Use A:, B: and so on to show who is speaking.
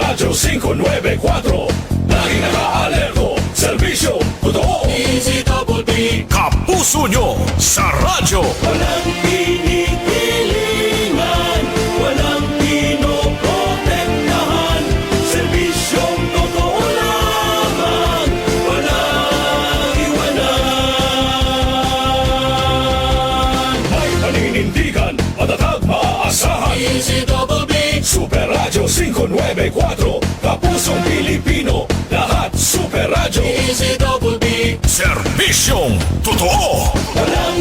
A: Radyo 594, laging naka-alerto, serbisyo, totoo. DZBB,
B: Kapuso nyo sa radyo.
A: walang pinipilingan, walang pinoprotektahan, serbisyong totoo lamang, walang iwanan. May paninindigan, matatag, maaasahan. DZBB, Super Radyo 594, Kapusong Pilipino, lahat Super Radyo. DZBB,
B: Serbisyong totoo.
A: walang